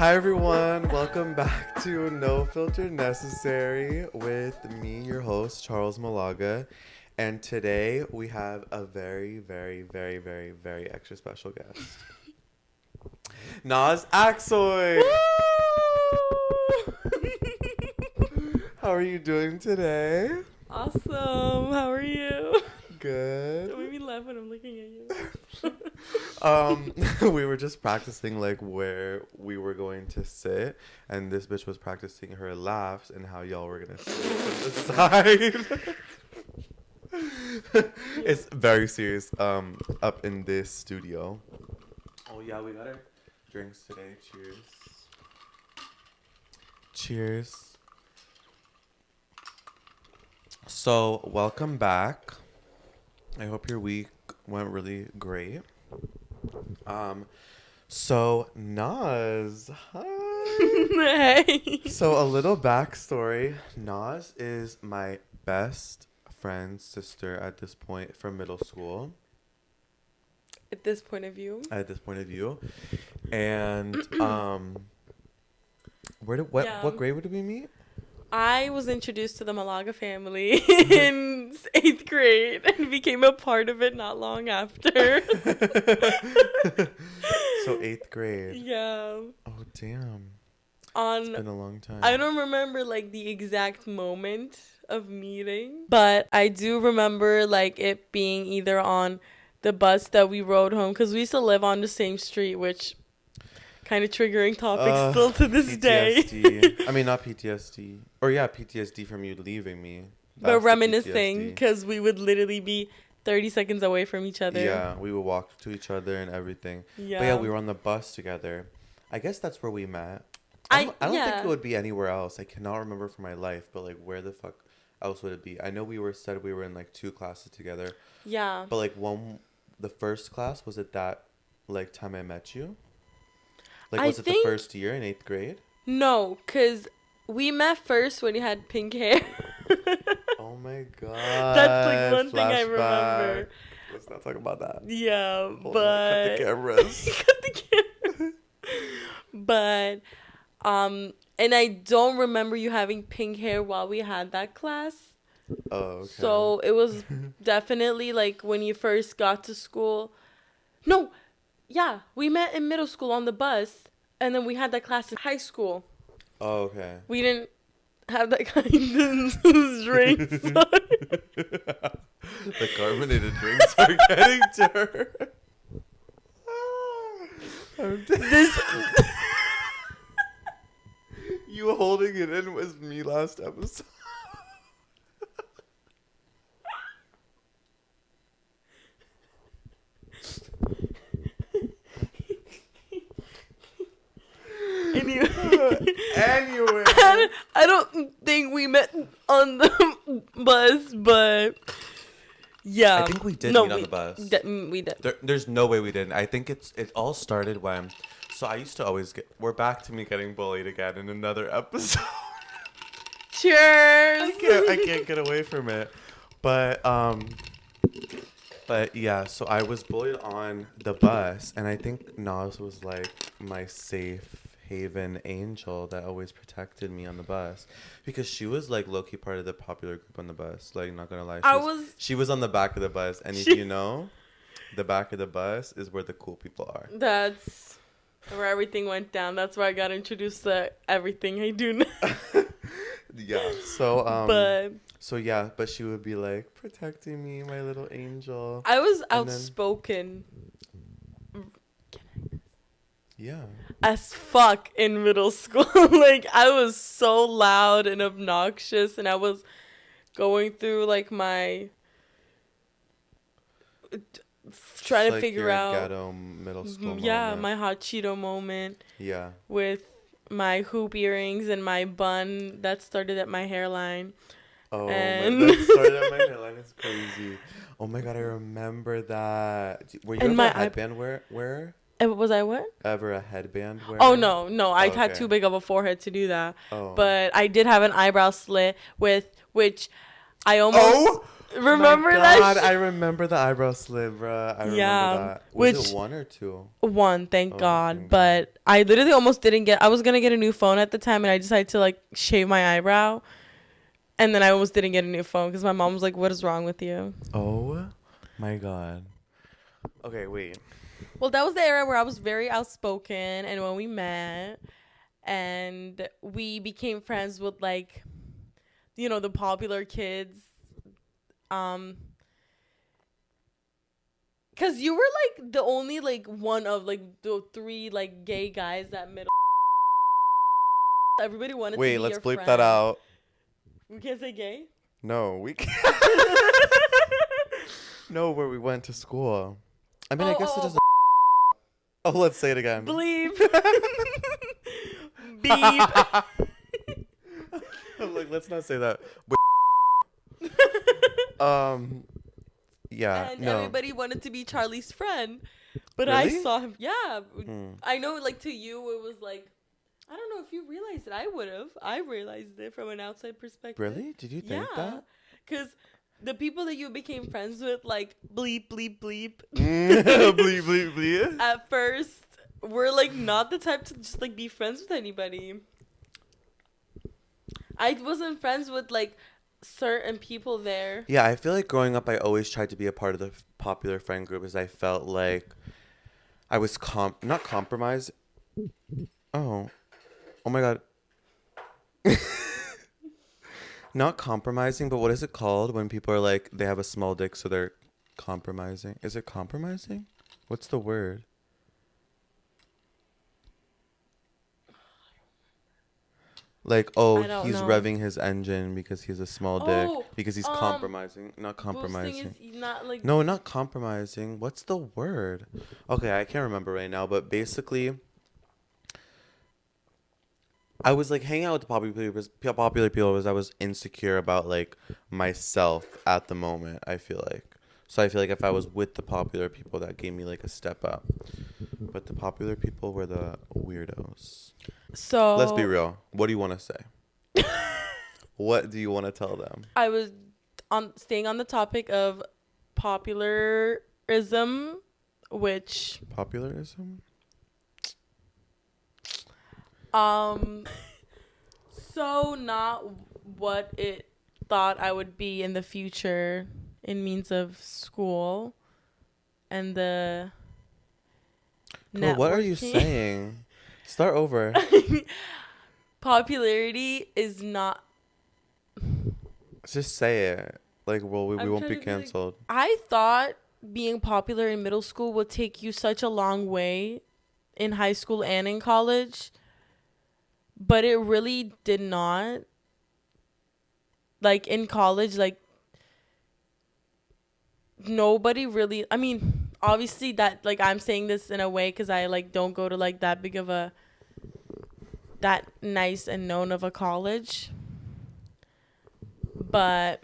Hi everyone, welcome back to No Filtered Necessary with me, your host, Charles Malaga. And today we have a very, very, very, very, very extra special guest. Nas Axoy! How are you doing today? Awesome. How are you? Good. Don't make me laugh when I'm looking at you. We were just practicing like where we were going to sit, and this bitch was practicing her laughs and how y'all were gonna sit to the side. It's very serious. Up in this studio. Oh yeah, we got our drinks today. Cheers. Cheers. So welcome back. I hope your week went really great. So Nas, hi. Hey. So a little backstory. Nas is my best friend's sister at this point from middle school. At this point of view. And what grade would we meet? I was introduced to the Malaga family in 8th grade and became a part of it not long after. So 8th grade. Yeah. Oh damn. It's been a long time. I don't remember like the exact moment of meeting, but I do remember like it being either on the bus that we rode home, because we used to live on the same street, which kind of triggering topic still to this PTSD. day. I mean, not PTSD. Or yeah, PTSD from you leaving me. But reminiscing, because we would literally be 30 seconds away from each other. Yeah, we would walk to each other and everything. Yeah. But yeah, we were on the bus together. I guess that's where we met. I don't think it would be anywhere else. I cannot remember for my life, but like where the fuck else would it be? I know we were in like 2 classes together. Yeah. But like the first class, was it that like time I met you? Like was it the first year in 8th grade? No, because we met first when you had pink hair. Oh my god. That's like one thing I remember. Let's not talk about that. Yeah, Cut but the cameras. cut the cameras. But and I don't remember you having pink hair while we had that class. Oh, okay. So it was definitely like when you first got to school. No, yeah, we met in middle school on the bus, and then we had that class in high school. Oh, okay. We didn't have that kind of drinks. The carbonated drinks are getting to her. This. You holding it in was me last episode. Anyway. I don't think we met on the bus, but yeah. I think we did meet on the bus. We did. There's no way we didn't. I think it all started when. So I used to always we're back to me getting bullied again in another episode. Cheers. I can't get away from it. But yeah, so I was bullied on the bus, and I think Nas was like my safe haven angel that always protected me on the bus, because she was like low-key part of the popular group on the bus. Like, not gonna lie, she was on the back of the bus, and if you know, the back of the bus is where the cool people are. That's where everything went down. That's where I got introduced to everything I do now. Yeah. So but she would be like protecting me, my little angel. I was outspoken. Yeah. As fuck in middle school. Like, I was so loud and obnoxious, and I was going through like my trying to figure out ghetto middle school moment. My hot Cheeto moment. Yeah. With my hoop earrings and my bun that started at my hairline. Oh, that started at my hairline. It's crazy. Oh my god, I remember that. Were you ever a headband wearer? Was I what? Ever a headband wearer? Oh, no. I had too big of a forehead to do that. Oh. But I did have an eyebrow slit which I almost... Oh! Remember My that God, shit? I remember the eyebrow slit, bruh. I remember that. Was it 1 or 2? One, thank Oh, God. thank God. But I literally almost didn't I was gonna get a new phone at the time, and I decided to like shave my eyebrow, and then I almost didn't get a new phone because my mom was like, "What is wrong with you?" Oh my God. Okay, wait. Well, that was the era where I was very outspoken, and when we met, and we became friends with like, the popular kids. Cause you were like the only like one of like the 3 like gay guys that middle. Everybody wanted to Wait, be let's your bleep friend. that out. We can't say gay. No, we can't. No, where we went to school. I mean, I guess it doesn't. Oh, let's say it again. Bleep. Beep. I'm like, let's not say that. Yeah. And no. everybody wanted to be Charlie's friend, but Really? I saw him. Yeah, Hmm. I know. Like to you, it was like, I don't know if you realized it. I would have. I realized it from an outside perspective. Really? Did you think that? Because the people that you became friends with, like bleep bleep bleep, Bleep, bleep, bleep. at first were like not the type to just like be friends with anybody. I wasn't friends with like certain people there. Yeah, I feel like growing up, I always tried to be a part of the popular friend group, as I felt like I was not compromised. Oh my God. Not compromising, but what is it called when people are like, they have a small dick, so they're compromising? Is it compromising? What's the word? Like, I don't he's know. revving his engine because he's a small dick. Because he's compromising. Not Boosting compromising. is not like. No, not compromising. What's the word? Okay, I can't remember right now, but basically, I was like hanging out with the popular people because I was insecure about like myself at the moment, I feel like. So I feel like if I was with the popular people, that gave me like a step up. But the popular people were the weirdos. So Let's be real. What do you want to say? What do you want to tell them? I was staying on the topic of popularism, which Popularism? so not what it thought I would be in the future in means of school and the Girl, what are you networking. saying? Start over. Popularity is not. Just say it. Like, well, we I'm won't be trying to be like- canceled. I thought being popular in middle school would take you such a long way in high school and in college, but it really did not. Like in college, like nobody really, I mean, obviously that like I'm saying this in a way because I like don't go to like that big of a, that nice and known of a college, but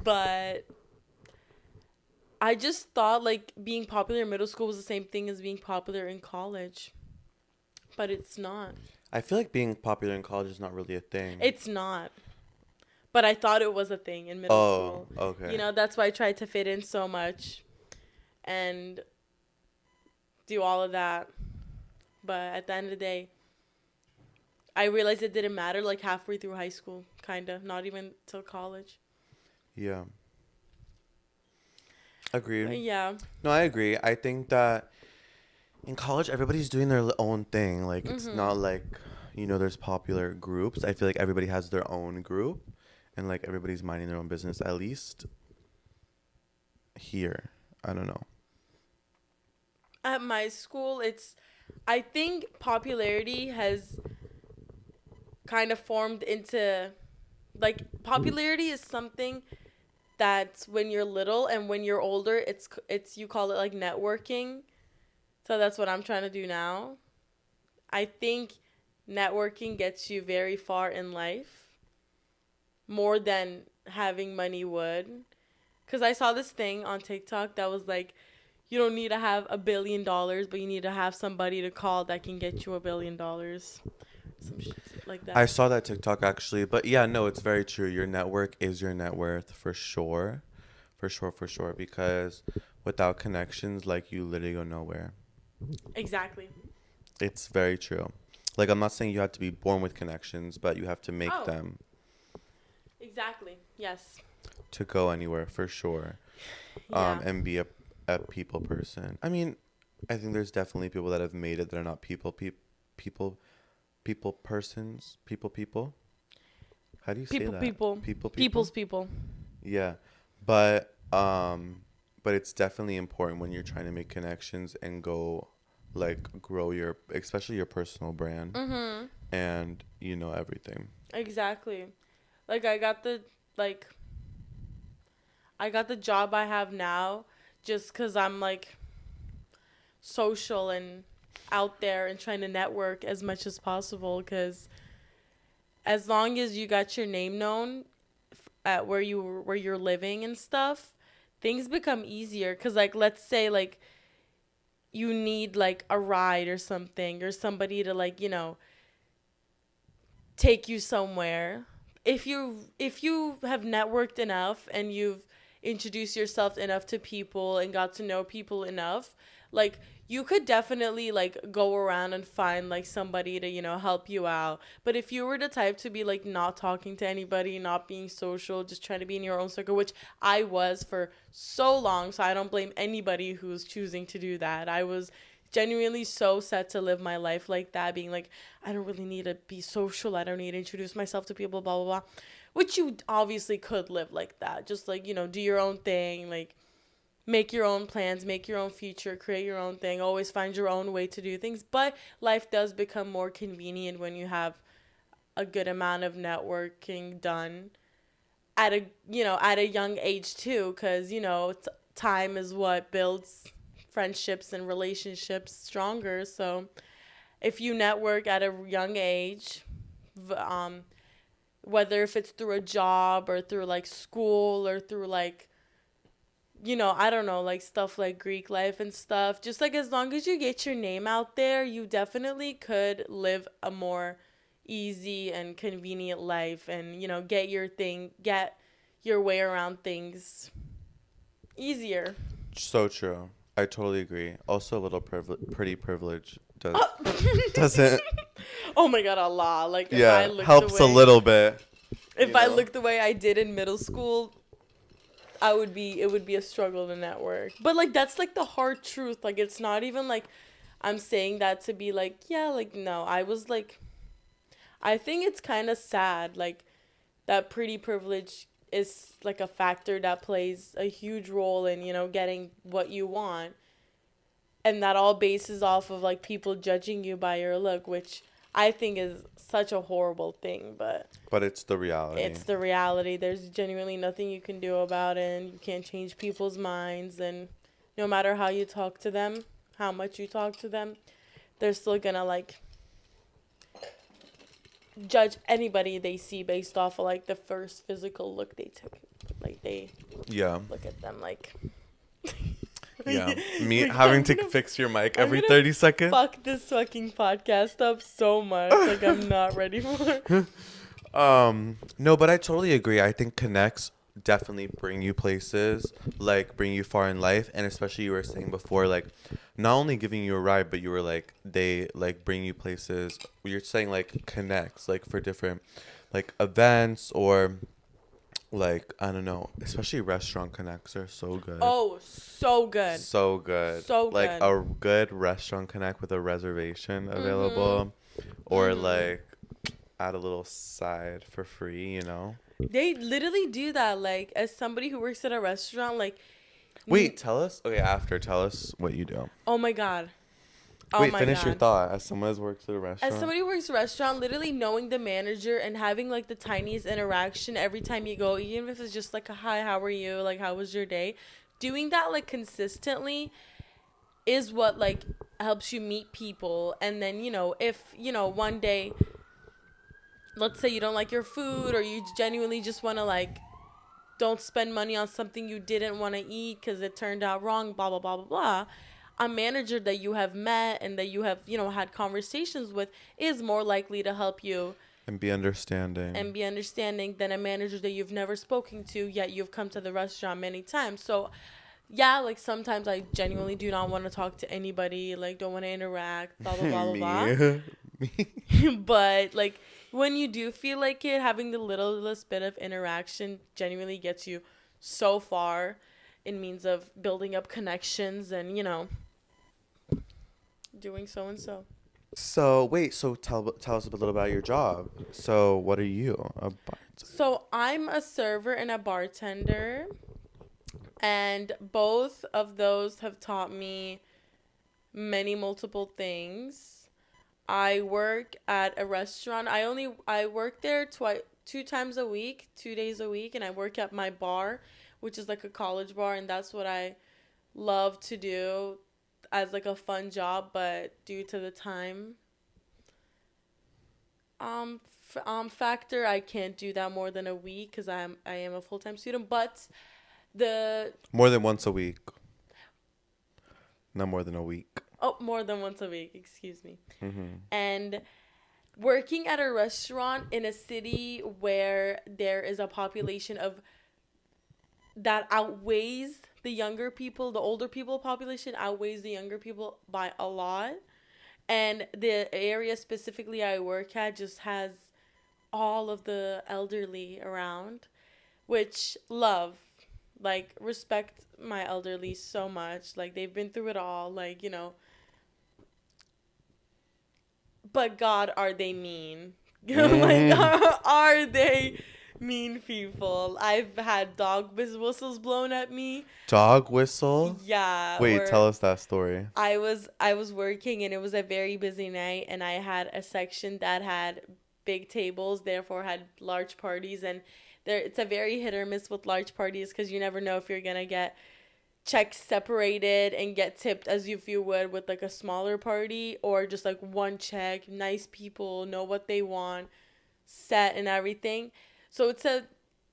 but I just thought like being popular in middle school was the same thing as being popular in college, but it's not. I feel like being popular in college is not really a thing. It's not. But I thought it was a thing in middle school. Oh, okay. You know, that's why I tried to fit in so much and do all of that. But at the end of the day, I realized it didn't matter like halfway through high school, kind of. Not even till college. Yeah. Agreed. But yeah. No, I agree. I think that in college, everybody's doing their own thing. Like, it's not like, there's popular groups. I feel like everybody has their own group. And, like, everybody's minding their own business, at least here. I don't know. At my school, I think popularity has kind of formed into, like, popularity is something that's when you're little, and when you're older, it's you call it, like, networking. So that's what I'm trying to do now. I think networking gets you very far in life, more than having money would. Because I saw this thing on TikTok that was like, you don't need to have $1 billion, but you need to have somebody to call that can get you $1 billion. some shit like that. I saw that TikTok actually, but yeah, no, it's very true. Your network is your net worth for sure. For sure. Because without connections, like, you literally go nowhere. Exactly. It's very true. Like, I'm not saying you have to be born with connections, but you have to make Oh. them Exactly. Yes. to go anywhere for sure. Yeah. And be a people person. I mean, I think there's definitely people that have made it that are not people persons. People. How do you say that? People. People. People's people. Yeah. But it's definitely important when you're trying to make connections and go, like, grow your, especially your personal brand, Mm-hmm. and everything. Exactly. Like like I got the job I have now just because I'm like social and out there and trying to network as much as possible. Because as long as you got your name known at where you're living and stuff, things become easier. Because like let's say like you need like a ride or something or somebody to like take you somewhere. If you have networked enough and you've introduced yourself enough to people and got to know people enough, like you could definitely like go around and find like somebody to help you out. But if you were the type to be like not talking to anybody, not being social, just trying to be in your own circle, which I was for so long, so I don't blame anybody who's choosing to do that. I was genuinely so set to live my life like that, being like, I don't really need to be social. I don't need to introduce myself to people, blah, blah, blah. Which you obviously could live like that. Just like, do your own thing, like make your own plans, make your own future, create your own thing, always find your own way to do things. But life does become more convenient when you have a good amount of networking done at a young age too, because, time is what builds friendships and relationships stronger. So if you network at a young age, whether if it's through a job or through like school or through like I don't know, like stuff like Greek life and stuff, just like as long as you get your name out there, you definitely could live a more easy and convenient life and get your way around things easier. So true. I totally agree. Also, a little pretty privilege doesn't. Oh my god, Allah! Like if I Yeah, looked helps the a way, little bit. if I looked the way I did in middle school, it would be a struggle to network. But like that's like the hard truth. Like it's not even like I'm saying that to be like, yeah, like no. I was like, I think it's kind of sad like that pretty privilege is like a factor that plays a huge role in, getting what you want. And that all bases off of like people judging you by your look, which I think is such a horrible thing, but it's the reality. it's the reality. There's genuinely nothing you can do about it, and you can't change people's minds. And no matter how you talk to them, how much you talk to them, they're still gonna like judge anybody they see based off of like the first physical look they took. Like they look at them like. Yeah, me like, having to fix your mic every gonna 30 seconds. Fuck this fucking podcast up so much. Like I'm not ready for it. No, but I totally agree. I think connects definitely bring you places, like bring you far in life, and especially you were saying before, like not only giving you a ride, but you were like they like bring you places. You're saying like connects, like for different like events or like I don't know, especially restaurant connects are so good. Oh, so good. So good. So like good. a good restaurant connect with a reservation available, or like add a little side for free, They literally do that. Like as somebody who works at a restaurant, like wait, tell us what you do. Oh my god. Oh wait, my finish god. your thought. As someone who works at a restaurant. As somebody who works at a restaurant, literally knowing the manager and having like the tiniest interaction every time you go, even if it's just like a hi, how are you? Like how was your day? Doing that like consistently is what like helps you meet people. And then, if, one day let's say you don't like your food or you genuinely just want to like don't spend money on something you didn't want to eat because it turned out wrong, blah, blah, blah, blah, blah. a manager that you have met and that you have, had conversations with is more likely to help you And be understanding. than a manager that you've never spoken to, yet you've come to the restaurant many times. So, yeah, like sometimes I genuinely do not want to talk to anybody, like don't want to interact, blah, blah, blah, blah, blah. But like when you do feel like it, having the littlest bit of interaction genuinely gets you so far in means of building up connections and, doing so and so. So wait, so tell us a little about your job. So what are you? A bartender? So I'm a server and a bartender, and both of those have taught me many multiple things. I work at a restaurant. I work there 2 times a week, 2 days a week, and I work at my bar, which is like a college bar, and that's what I love to do as like a fun job, but due to the time factor, I can't do that more than a week because I am a full-time student. But more than once a week, not more than a week. Oh, more than once a week, excuse me. Mm-hmm. And working at a restaurant in a city where there is a population of that outweighs the younger people, the older people population outweighs the younger people by a lot. And the area specifically I work at just has all of the elderly around, which love, like, respect my elderly so much. Like, they've been through it all, like, but God, are they mean? Like, are they mean people? I've had dog whistles blown at me. Dog whistle? Yeah. Wait, tell us that story. I was working and it was a very busy night, and I had a section that had big tables, therefore had large parties, and it's a very hit or miss with large parties because you never know if you're gonna get checks separated and get tipped as if you would with like a smaller party, or just like one check, nice people, know what they want, set and everything. So it's a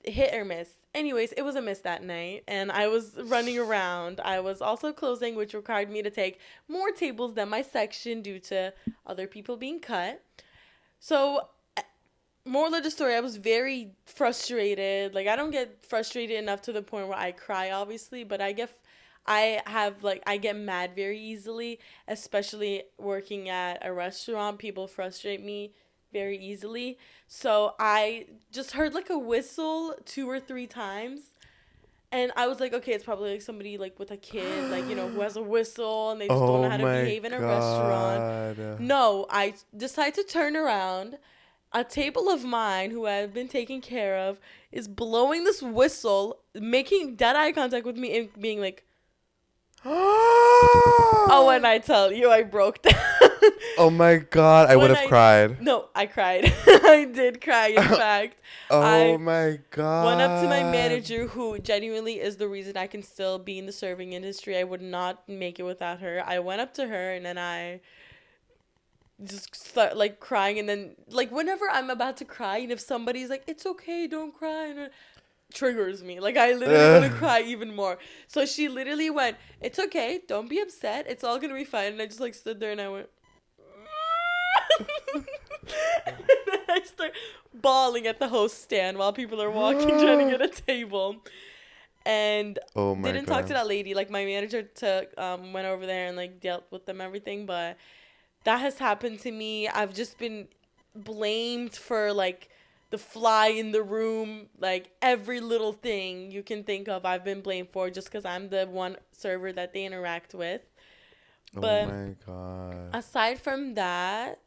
hit or miss. Anyways, it was a miss that night, and I was running around. I was also closing, which required me to take more tables than my section due to other people being cut. So, moral of the story, I was very frustrated. Like, I don't get frustrated enough to the point where I cry, obviously, but I get mad very easily, especially working at a restaurant. People frustrate me very easily. So I just heard like a whistle 2 or 3 times, and I was like, okay, it's probably like somebody like with a kid, like, who has a whistle and they just don't know how to behave in a restaurant. No, I decide to turn around. A table of mine, who I've been taking care of, is blowing this whistle, making dead eye contact with me and being like, oh, and I tell you, I broke down. Oh my God, I would have cried. No, I cried. I did cry, in fact. Oh my God. Went up to my manager, who genuinely is the reason I can still be in the serving industry. I would not make it without her. I went up to her, and then I just start like crying, and then like whenever I'm about to cry, and if somebody's like, it's okay, don't cry, and triggers me. Like, I literally want to cry even more. So she literally went, it's okay, don't be upset, it's all gonna be fine. And I just like stood there and I went and then I start bawling at the host stand while people are walking trying to get a table. And didn't talk to that lady. Like, my manager went over there and like dealt with them, everything. But that has happened to me. I've just been blamed for like the fly in the room, like every little thing you can think of, I've been blamed for, just because I'm the one server that they interact with. But oh my God. Aside from that,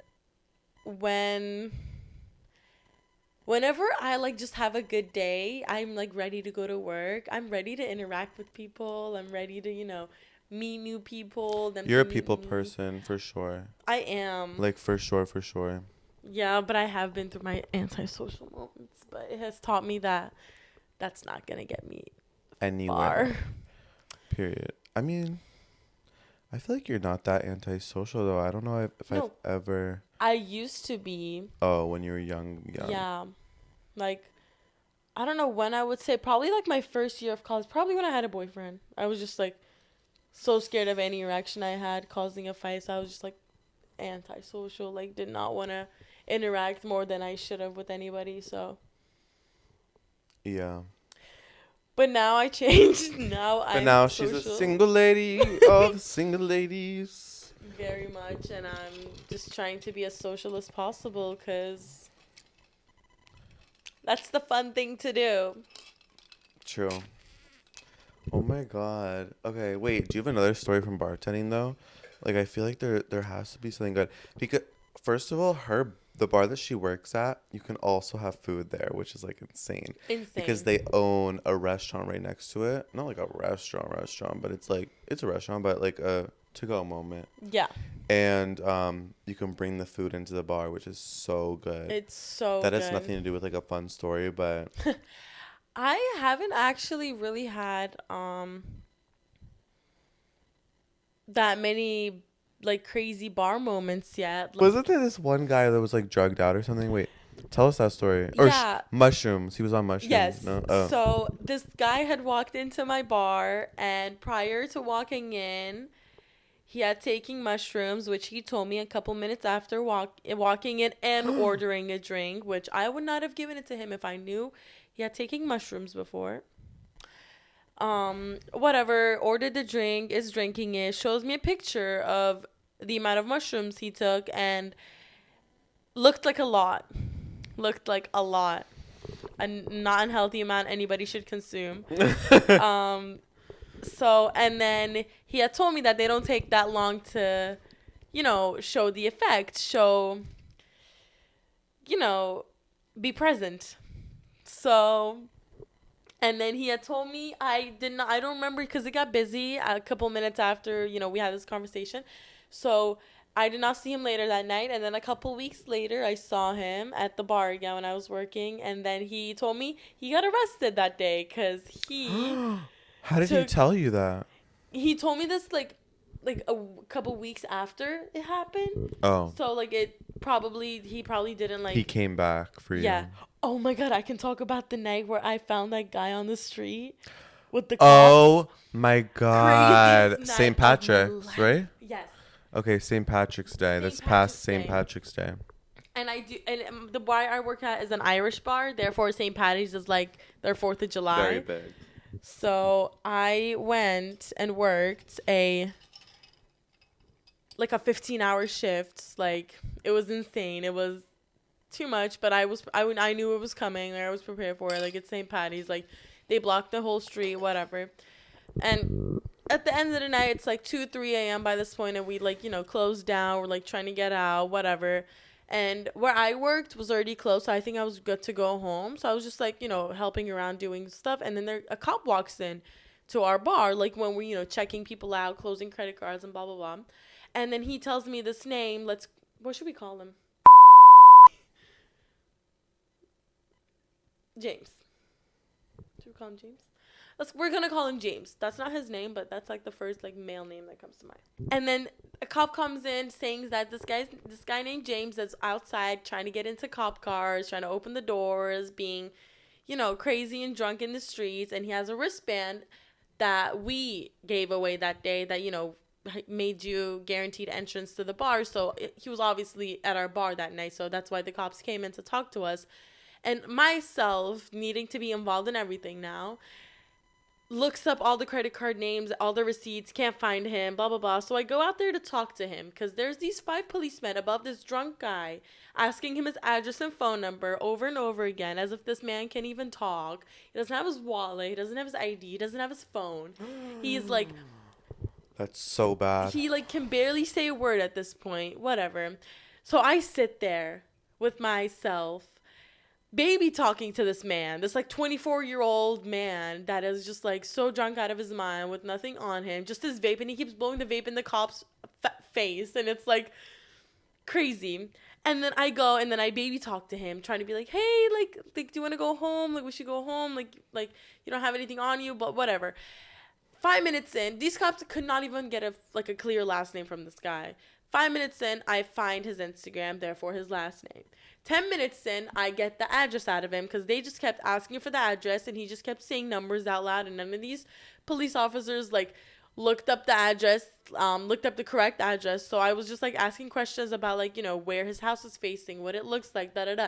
whenever I like just have a good day, I'm like ready to go to work. I'm ready to interact with people. I'm ready to, meet new people. You're a people person for sure. I am. Like, for sure. Yeah, but I have been through my antisocial moments, but it has taught me that that's not going to get me anywhere. Far. Period. I mean, I feel like you're not that antisocial, though. I don't know if I've ever... I used to be. Oh, when you were young. Yeah. Like, I don't know when I would say. Probably, like, my first year of college. Probably when I had a boyfriend. I was just, like, so scared of any interaction I had causing a fight. So I was just like antisocial, like did not want to interact more than I should have with anybody. So, Yeah. but now I changed. Now But I'm now social. she's a single lady of single ladies. Very much, and I'm just trying to be as social as possible because that's the fun thing to do. True. Oh my god. Okay, wait. Do you have another story from bartending though? Like, I feel like there has to be something good because first of all, the bar that she works at, you can also have food there, which is like insane. Insane. Because they own a restaurant right next to it. Not like a restaurant, but it's like it's a restaurant, but like a to-go moment. Yeah. And you can bring the food into the bar, which is so good. It's so that good. has nothing to do with like a fun story, but I haven't actually really had that many like crazy bar moments yet. Like, wasn't there this one guy that was like drugged out or something? Wait, tell us that story. Or yeah. Mushrooms. He was on mushrooms. Yes. No? Oh. So this guy had walked into my bar, and prior to walking in, he had taken mushrooms, which he told me a couple minutes after walking in and ordering a drink, which I would not have given it to him if I knew he had taken mushrooms before. Whatever, ordered the drink, is drinking it, shows me a picture of the amount of mushrooms he took, and looked like a lot. A not unhealthy amount anybody should consume. So, and then he had told me that they don't take that long to, show the effect, be present. So, and then he had told me, I don't remember because it got busy a couple minutes after, we had this conversation. So I did not see him later that night. And then a couple weeks later, I saw him at the bar again when I was working. And then he told me he got arrested that day because he... How did he tell you that? He told me this like a couple weeks after it happened. Oh. So like he probably didn't like. He came back for you. Yeah. Oh my god, I can talk about the night where I found that guy on the street with the cops. Oh my god. Craziest St. night of my Patrick's, life. right? Yes. Okay, St. Patrick's Day. That's past St. Patrick's Day. And the bar I work at is an Irish bar, therefore St. Patty's is like their 4th of July. Very big. So I went and worked a 15-hour shift. Like, it was insane. It was too much, but I knew it was coming. Like, I was prepared for it. Like, it's St. Patty's. Like, they blocked the whole street, whatever. And at the end of the night, it's like 2, 3 a.m. by this point, and we closed down. We're like trying to get out, whatever. And where I worked was already closed, so I think I was good to go home. So I was just helping around doing stuff, and then a cop walks in to our bar, like when we're checking people out, closing credit cards, and blah blah blah. And then he tells me this name. What should we call him? James. Should we call him James? We're gonna call him James. That's not his name, but that's like the first male name that comes to mind. And then a cop comes in saying that this guy named James that's outside trying to get into cop cars, trying to open the doors, being, crazy and drunk in the streets, and he has a wristband that we gave away that day that made you guaranteed entrance to the bar. So he was obviously at our bar that night, so that's why the cops came in to talk to us. And myself needing to be involved in everything now, looks up all the credit card names, all the receipts, can't find him, blah, blah, blah. So I go out there to talk to him because there's these 5 policemen above this drunk guy asking him his address and phone number over and over again as if this man can't even talk. He doesn't have his wallet. He doesn't have his ID. He doesn't have his phone. He's like... That's so bad. He can barely say a word at this point. Whatever. So I sit there with myself, baby talking to this man, this 24-year-old man that is just so drunk out of his mind with nothing on him, just his vape, and he keeps blowing the vape in the cop's face, and it's crazy. And then I go and then I baby talk to him, trying to be like, hey, do you want to go home? We should go home. Like you don't have anything on you, but whatever. 5 minutes in, these cops could not even get a clear last name from this guy. 5 minutes in, I find his Instagram, therefore his last name. 10 minutes in, I get the address out of him because they just kept asking for the address, and he just kept saying numbers out loud, and none of these police officers looked up the address, looked up the correct address. So I was just like asking questions about like, where his house is facing, what it looks like, da da da.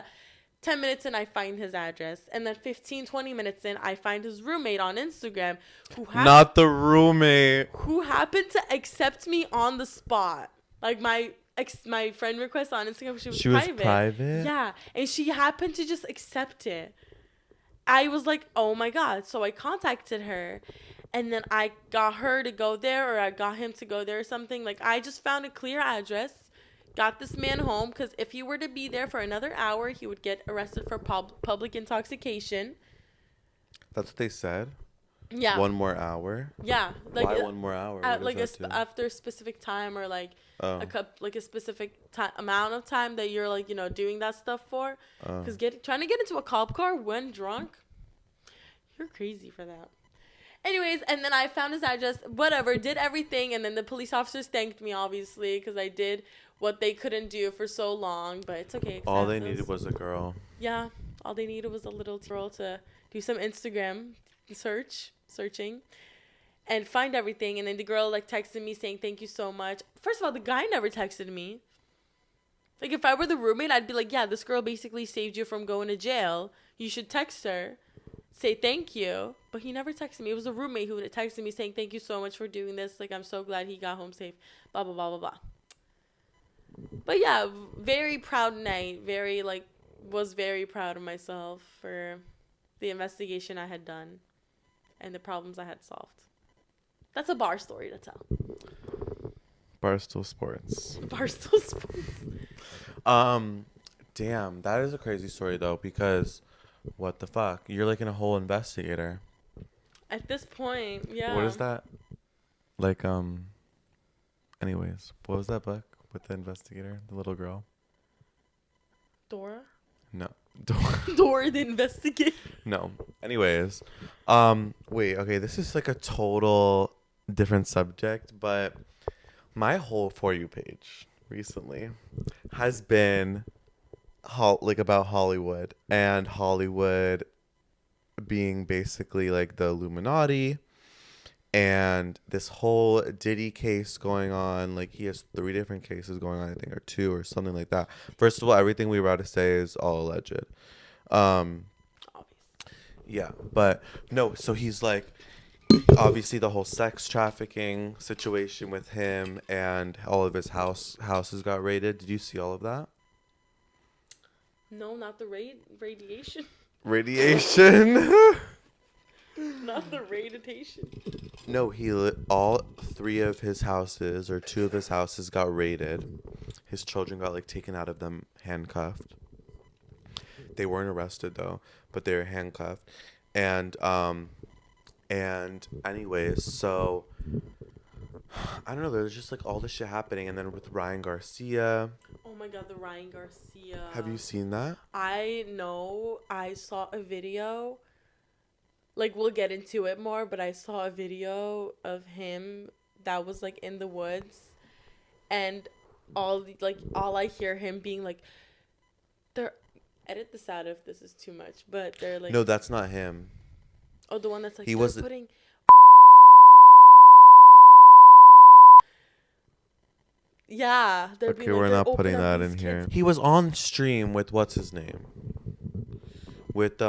10 minutes in, I find his address. And then 15, 20 minutes in, I find his roommate on Instagram Not the roommate. who happened to accept me on the spot. Like my friend request on Instagram, she was private. Yeah. And she happened to just accept it. I was like, oh my God. So I contacted her. And then I got her to go there, or I got him to go there or something. Like, I just found a clear address. Got this man home, because if he were to be there for another hour, he would get arrested for public intoxication. That's what they said? Yeah. 1 more hour? Yeah. Like, why 1 more hour? After a specific time, or like a specific amount of time that you're like, doing that stuff for. Because trying to get into a cop car when drunk, you're crazy for that. Anyways, and then I found his address, whatever, did everything, and then the police officers thanked me, obviously, because I did what they couldn't do for so long, but it's okay. All they needed was a girl. Yeah, all they needed was a little girl to do some Instagram searching, and find everything, and then the girl, like, texted me saying thank you so much. First of all, the guy never texted me. Like, if I were the roommate, I'd be like, yeah, this girl basically saved you from going to jail. You should text her. Say thank you. But he never texted me. It was a roommate who texted me saying thank you so much for doing this. Like, I'm so glad he got home safe. Blah, blah, blah, blah, blah. But yeah, very proud night. Was very proud of myself for the investigation I had done and the problems I had solved. That's a bar story to tell. Barstool Sports. Barstool Sports. Damn, that is a crazy story though, because what the fuck? You're like a whole investigator. At this point, yeah. What is that? Like, anyways, what was that book with the investigator, the little girl? Dora? No. Dora the investigator. No. Anyways, wait, okay, this is like a total different subject, but my whole For You page recently has been about Hollywood, and Hollywood being basically like the Illuminati, and this whole Diddy case going on. Like, he has 3 different cases going on, I think, or 2 or something like that. First of all, everything we were about to say is all alleged. Yeah, but no, so he's like, obviously the whole sex trafficking situation with him, and all of his houses got raided. Did you see all of that? No, not the radiation. Radiation? Not the radiation. No, all 3 of his houses, or 2 of his houses, got raided. His children got, like, taken out of them, handcuffed. They weren't arrested though, but they were handcuffed. And anyways, so I don't know, there's just like all this shit happening. And then with Ryan Garcia. Oh my God, the Ryan Garcia. Have you seen that? I know. I saw a video. Like, we'll get into it more, but I saw a video of him that was like in the woods, and all I hear him being like, they're, edit this out if this is too much, but they're like, no, that's not him. Oh, the one that's like, he was putting yeah, they're okay, we're not putting that in here. He was on stream with what's his name, with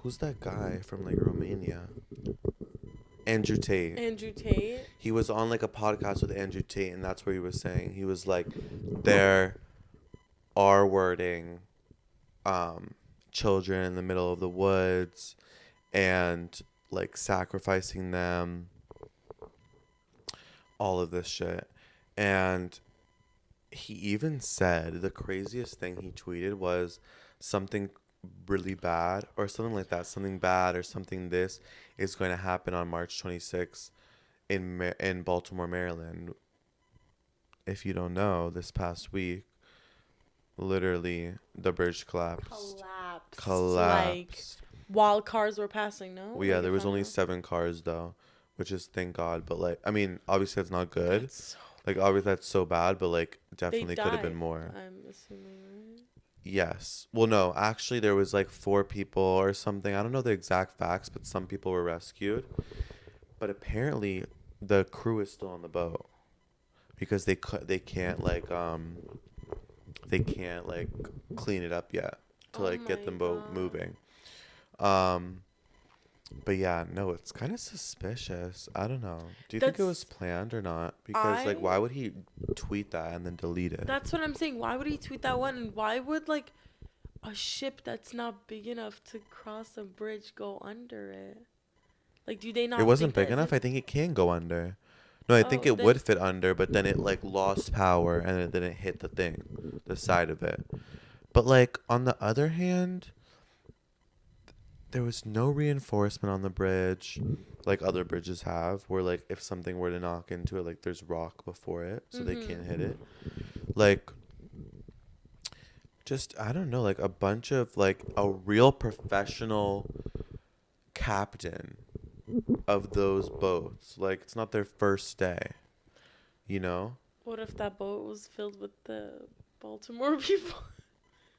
who's that guy from like Romania? Andrew Tate. He was on like a podcast with Andrew Tate, and that's where he was saying, he was like, they're R-wording children in the middle of the woods and like sacrificing them, all of this shit. And he even said, the craziest thing he tweeted was something really bad or something like that, something bad or something this is going to happen on March 26th in Baltimore, Maryland. If you don't know, this past week, literally the bridge collapsed. Like, while cars were passing, no? Well, yeah, there was only 7 cars though, which is thank God. But like, I mean, obviously that's not good. Obviously that's so bad, but like definitely could have been more. I'm assuming, right? Yes. Well, no, actually, there was like 4 people or something. I don't know the exact facts, but some people were rescued. But apparently, the crew is still on the boat because they can't like clean it up yet to Oh like get the my boat god. moving. Um, but yeah, no, it's kind of suspicious. I don't know. Do you think it was That's planned or not? Because like, I why would he tweet that and then delete it? that's what I'm saying. Why would he tweet that one? And why would like a ship that's not big enough to cross a bridge go under it? Like, do they It not wasn't think big that enough. isn't? I think it can go under. No, I think Oh, it then would fit under, but then it like lost power and it didn't hit the thing, the side of it. But like on the other hand, there was no reinforcement on the bridge like other bridges have, where like if something were to knock into it, like there's rock before it so they can't hit it. Like just I don't know, like a bunch of like a real professional captain of those boats. Like it's not their first day, you know? what if that boat was filled with the Baltimore people?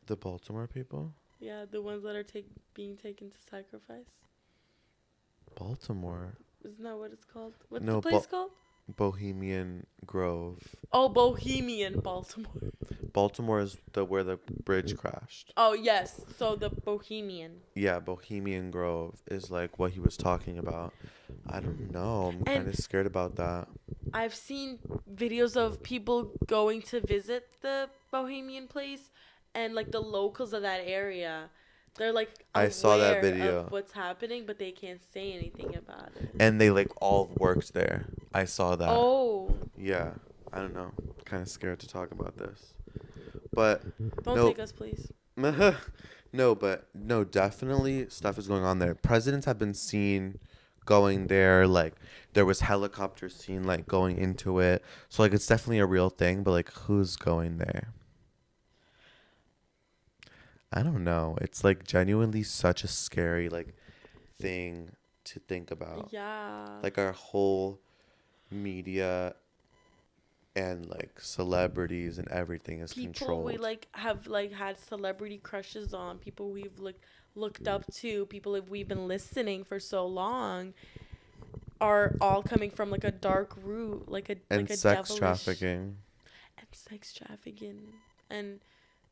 The Baltimore people? Yeah, the ones that are being taken to sacrifice. Baltimore. Isn't that what it's called? What's the No, place called? Bohemian Grove. Oh, Bohemian Baltimore. Baltimore is the where the bridge crashed. Oh, yes. So the Bohemian. Yeah, Bohemian Grove is like what he was talking about. I don't know. I'm kind And of scared about that. I've seen videos of people going to visit the Bohemian place and like the locals of that area. They're like I saw that aware video. of what's happening, but they can't say anything about it. And they like all worked there. I saw that. Oh, Yeah. I don't know. Kind of scared to talk about this. But don't no. take us, please. No, definitely stuff is going on there. Presidents have been seen going there. Like there was helicopters seen like going into it. So like it's definitely a real thing. But like who's going there? I don't know. It's like genuinely such a scary like thing to think about. Yeah. Like our whole media and like celebrities and everything is People controlled. we like have like had celebrity crushes on, people we've looked up to, people that we've been listening for so long are all coming from like a dark root, like a And like a sex devilish trafficking. and sex trafficking and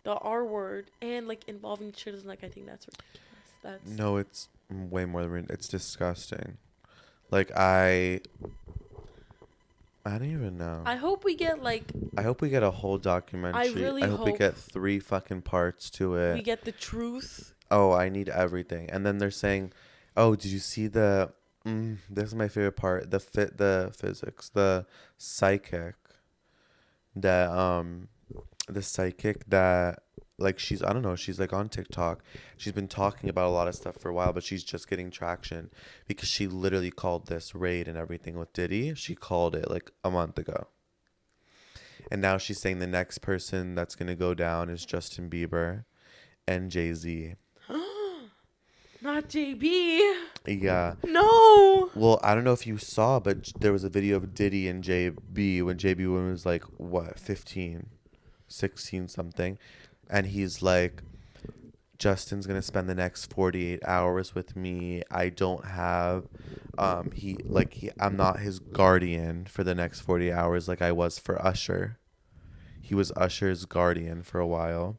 the R word and like involving children. Like I think that's ridiculous. That's No, it's way more than it's disgusting. Like I don't even know. I hope we get like I hope we get a whole documentary. really I hope we hope get 3 fucking parts to we it. get the truth. Oh, I need everything. And then they're saying, "Oh, did you see the this is my favorite part, the physics, the psychic that the psychic that like she's I don't know, she's like on TikTok. She's been talking about a lot of stuff for a while, but she's just getting traction because she literally called this raid and everything with Diddy. She called it like a month ago. And now she's saying the next person that's going to go down is Justin Bieber and Jay-Z. Not JB. Yeah. No. Well, I don't know if you saw, but there was a video of Diddy and JB when JB was like, what, 15, 16 something. And he's like, Justin's going to spend the next 48 hours with me. I don't have, I'm not his guardian for the next 40 hours like I was for Usher. He was Usher's guardian for a while,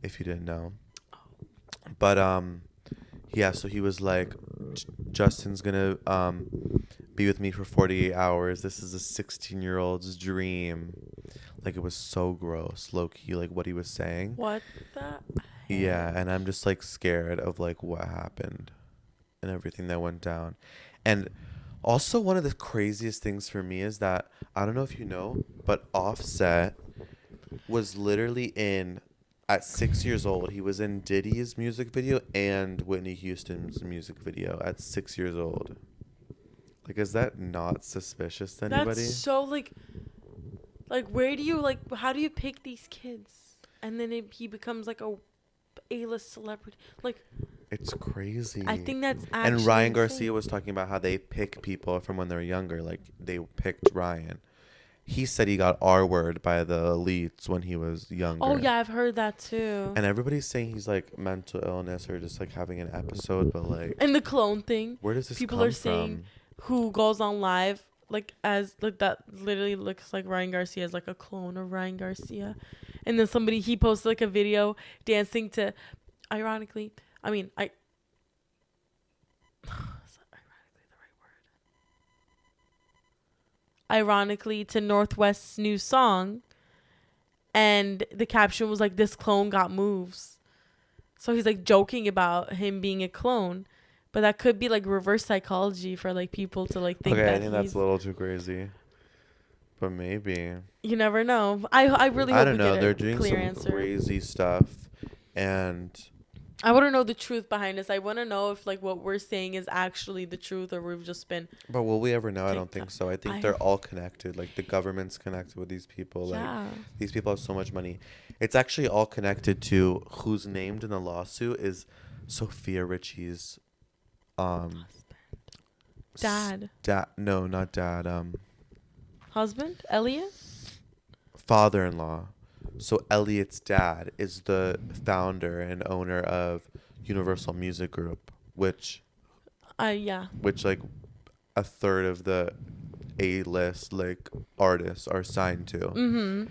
if you didn't know. But, yeah, so he was like, Justin's going to be with me for 48 hours. This is a 16-year-old's dream. Like, it was so gross, low-key, like, what he was saying. What the Yeah, and I'm just, like, scared of, like, what happened and everything that went down. And also, one of the craziest things for me is that, I don't know if you know, but Offset was literally at 6 years old, he was in Diddy's music video and Whitney Houston's music video at 6 years old. Like, is that not suspicious to anybody? That's so, like, where do you, like, how do you pick these kids? And then he becomes, like, a A-list celebrity. Like, it's crazy. I think that's actually And Ryan insane. Garcia was talking about how they pick people from when they're younger. Like, they picked Ryan. he said he got R-word by the elites when he was younger. Oh yeah, I've heard that too. And everybody's saying he's like mental illness or just like having an episode, but like. And the clone thing. Where does this People come are saying from? who goes on live like as like that literally looks like Ryan Garcia is like a clone of Ryan Garcia. And then he posted like a video dancing to, ironically, I mean, is that ironically the right word? Ironically to Northwest's new song, and the caption was like, "This clone got moves." So he's like joking about him being a clone, but that could be like reverse psychology for like people to like think that. Okay, I think that's a little too crazy, but maybe. You never know. I really hope I don't know. They're get a doing clear some answer. crazy stuff, and I want to know the truth behind this. I want to know if like what we're saying is actually the truth, or we've just been. But will we ever know? I don't think so. I think they're all connected. Like the government's connected with these people. Yeah. Like these people have so much money. It's actually all connected to who's named in the lawsuit is Sophia Richie's Dad. No, not dad. Husband? Elliot? Father-in-law. So Elliot's dad is the founder and owner of Universal Music Group, which Yeah. which like a third of the A-list like artists are signed to. Mm-hmm.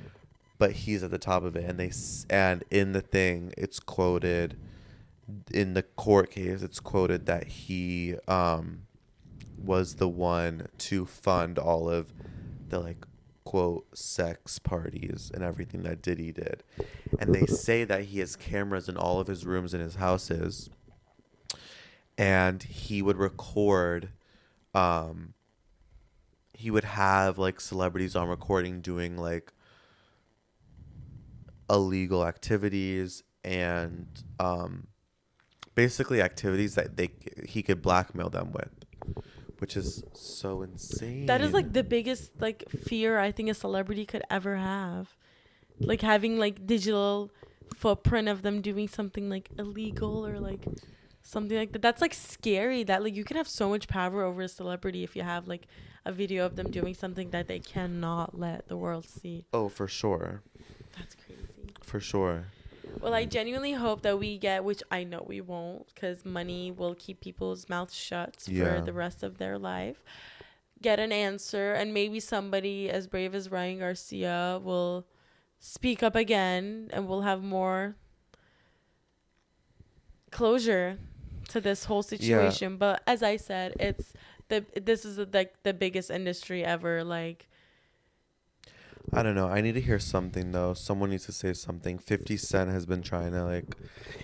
But he's at the top of it, and in the thing it's quoted in the court case, it's quoted that he was the one to fund all of the like quote sex parties and everything that Diddy did. And they say that he has cameras in all of his rooms in his houses, and he would record he would have like celebrities on recording doing like illegal activities and basically activities that he could blackmail them with, which is so insane. That is like the biggest like fear I think a celebrity could ever have, like having like digital footprint of them doing something like illegal or like something like that. That's like scary. That like you can have so much power over a celebrity if you have like a video of them doing something that they cannot let the world see. Oh, for sure. That's crazy. For sure. Well, I genuinely hope that we get, which I know we won't, because money will keep people's mouths shut for the rest of their life, get an answer, and maybe somebody as brave as Ryan Garcia will speak up again, and we'll have more closure to this whole situation. But as I said, this is like the biggest industry ever. Like, I don't know. I need to hear something though. Someone needs to say something. 50 Cent has been trying to like,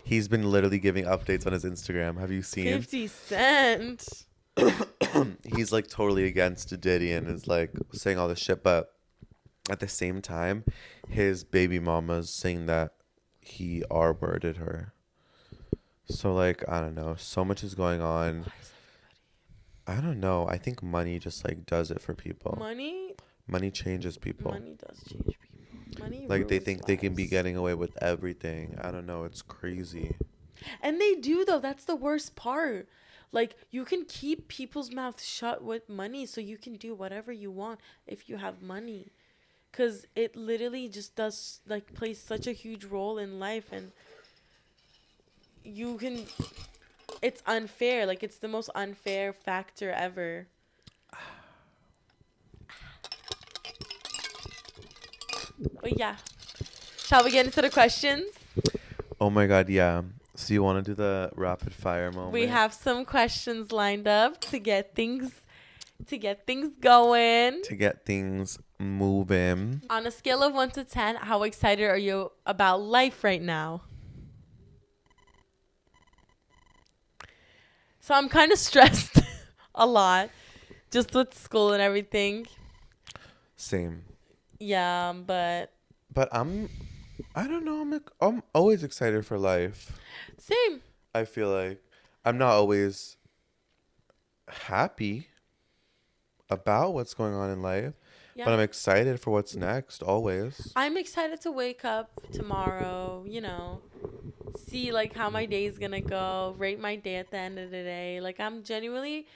he's been literally giving updates on his Instagram. Have you seen 50 Cent? He's like totally against Diddy and is like saying all this shit, but at the same time, his baby mama's saying that he R-worded her. So like, I don't know. So much is going on. I don't know. I think money just like does it for people. Money changes people. Money does change people. Money like they rules think lives. they can be getting away with everything. I don't know. It's crazy. And they do though. That's the worst part. Like you can keep people's mouths shut with money, so you can do whatever you want if you have money, because it literally just does like plays such a huge role in life, and you can. It's unfair. Like it's the most unfair factor ever. But yeah, shall we get into the questions? Oh my God, yeah. So you want to do the rapid fire moment? We have some questions lined up to get things going. To get things moving. On a scale of 1 to 10, how excited are you about life right now? So I'm kind of stressed a lot, just with school and everything. Same. Yeah, but I don't know. I'm always excited for life. Same. I feel like I'm not always happy about what's going on in life, but I'm excited for what's next always. I'm excited to wake up tomorrow, see like how my day's gonna go, rate my day at the end of the day. Like I'm genuinely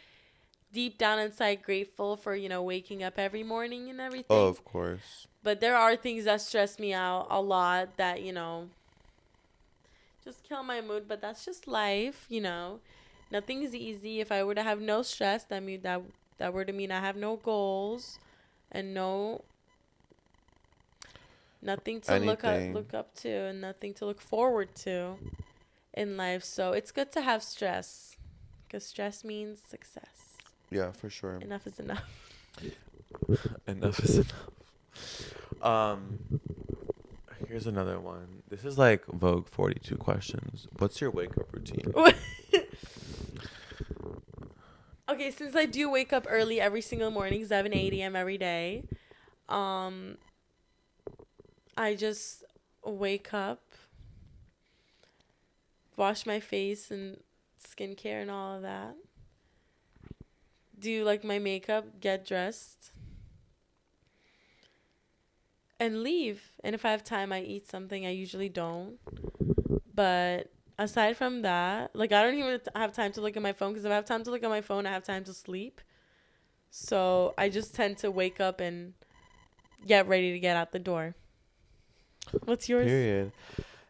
deep down inside grateful for, waking up every morning and everything. Oh, of course. But there are things that stress me out a lot that, just kill my mood. But that's just life. Nothing's easy. If I were to have no stress, that were to mean I have no goals and nothing to look up to and nothing to look forward to in life. So it's good to have stress because stress means success. Yeah, for sure. Enough is enough. Enough is enough. Here's another one. This is like Vogue 42 questions. What's your wake up routine? Okay, since I do wake up early every single morning, 7, 8 a.m. every day, I just wake up, wash my face and skincare and all of that, do like my makeup, get dressed, and leave. And if I have time, I eat something. I usually don't. But aside from that, like, I don't even have time to look at my phone, because if I have time to look at my phone, I have time to sleep. So I just tend to wake up and get ready to get out the door. What's yours? Period.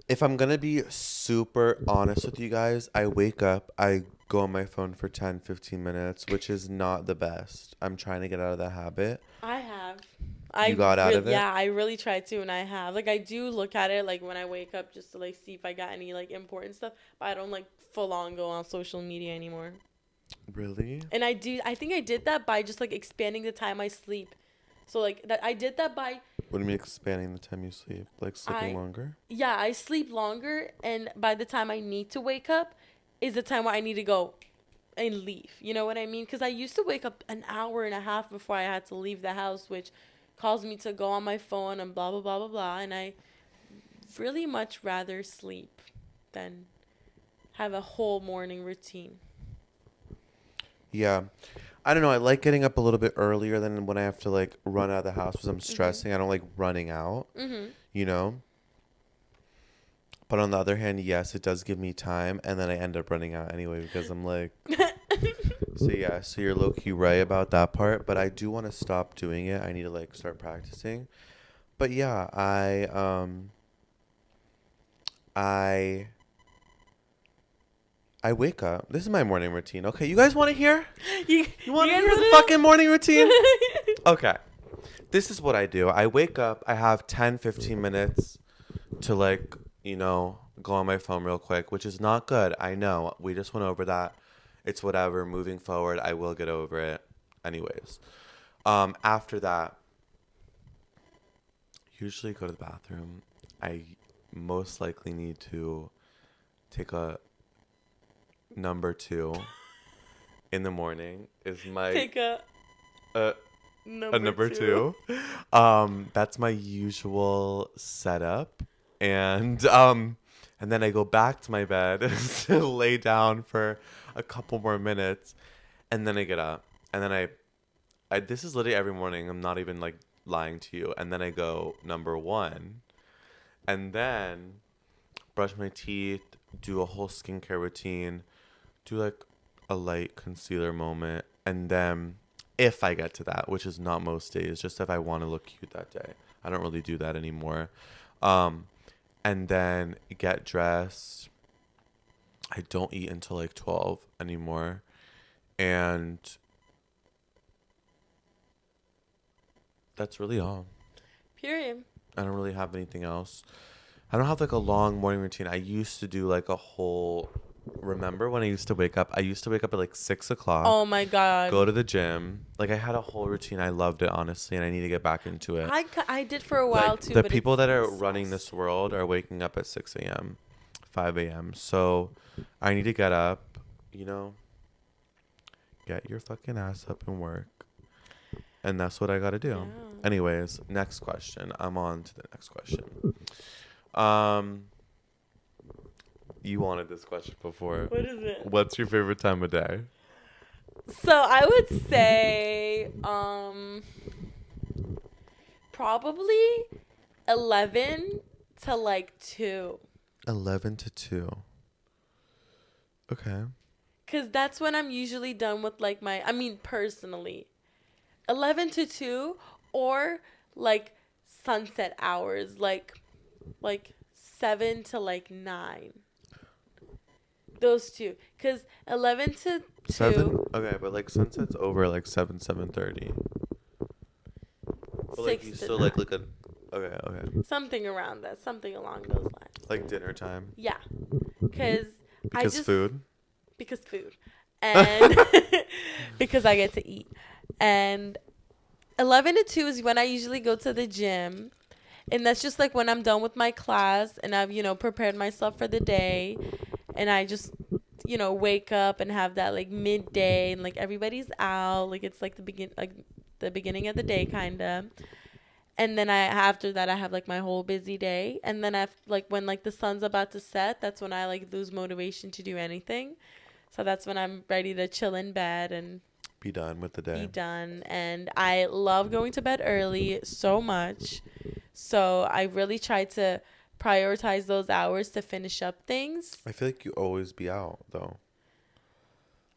If I'm going to be super honest with you guys, I wake up, I go on my phone for 10, 15 minutes, which is not the best. I'm trying to get out of that habit. I have. You got out of it? Yeah, I really tried to, and I have. Like, I do look at it, like, when I wake up just to, like, see if I got any, like, important stuff. But I don't, like, full on go on social media anymore. Really? And I think I did that by just, like, expanding the time I sleep. So, like, I did that by... What do you mean expanding the time you sleep? Like sleeping longer? Yeah, I sleep longer, and by the time I need to wake up is the time where I need to go and leave. You know what I mean? Because I used to wake up an hour and a half before I had to leave the house, which caused me to go on my phone and blah, blah, blah, blah, blah. And I really much rather sleep than have a whole morning routine. Yeah. I don't know. I like getting up a little bit earlier than when I have to, like, run out of the house because I'm stressing. I don't like running out, you know? But on the other hand, yes, it does give me time. And then I end up running out anyway because I'm like... So, yeah. So you're low-key right about that part. But I do want to stop doing it. I need to, like, start practicing. But, yeah, I wake up. This is my morning routine. Okay, you guys want to hear? You want to hear the fucking morning routine? Okay. This is what I do. I wake up. I have 10, 15 minutes to, like, go on my phone real quick, which is not good. I know. We just went over that. It's whatever. Moving forward, I will get over it. Anyways. After that, usually go to the bathroom. I most likely need to take a... Number 2 in the morning is my take a number 2. That's my usual setup, and then I go back to my bed to lay down for a couple more minutes, and then I get up, and then I this is literally every morning. I'm not even, like, lying to you. And then I go number 1, and then brush my teeth, do a whole skincare routine. Do, like, a light concealer moment, and then if I get to that, which is not most days, just if I want to look cute that day, I don't really do that anymore, and then get dressed. I don't eat until, like, 12 anymore, and that's really all. Period. I don't really have anything else. I don't have, like, a long morning routine. I used to do, like, a whole... Remember when I used to wake up? I used to wake up at, like, 6 o'clock. Oh, my God. Go to the gym. Like, I had a whole routine. I loved it, honestly, and I need to get back into it. I did for a while, like, too. The people that are running this world are waking up at 6 a.m., 5 a.m. So I need to get up, get your fucking ass up and work. And that's what I got to do. Yeah. Anyways, next question. I'm on to the next question. You wanted this question before. What is it? What's your favorite time of day? So I would say probably 11 to, like, 2. 11 to 2. Okay. Because that's when I'm usually done with, like, personally. 11 to 2 or, like, sunset hours. Like 7 to, like, 9. Those two. Because 11 to 2. 7? Okay, but, like, sunset's over, like, 7:30. But, like, you still, like a... Okay. Something around that. Something along those lines. Like dinner time. Yeah. Because food? Because food. And because I get to eat. And 11 to 2 is when I usually go to the gym. And that's just, like, when I'm done with my class and I've, prepared myself for the day. And I just, wake up and have that, like, midday. And, like, everybody's out. Like, it's, like, the beginning of the day, kind of. And then after that, I have, like, my whole busy day. And then when, like, the sun's about to set, that's when I, like, lose motivation to do anything. So that's when I'm ready to chill in bed and be done with the day. And I love going to bed early so much. So I really try to prioritize those hours to finish up things. I feel like you always be out, though.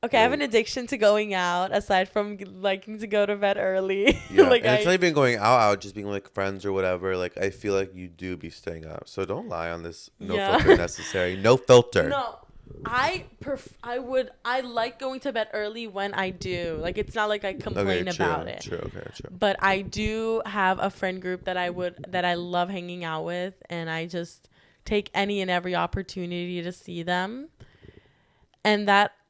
Okay, I have an addiction to going out, aside from liking to go to bed early. Yeah, like, and it's not even going out, just being, like, friends or whatever. Like, I feel like you do be staying up. So don't lie on this no filter necessary. No filter. No, I like going to bed early when I do. Like, it's not like I complain about it. True. But I do have a friend group that I love hanging out with, and I just take any and every opportunity to see them. And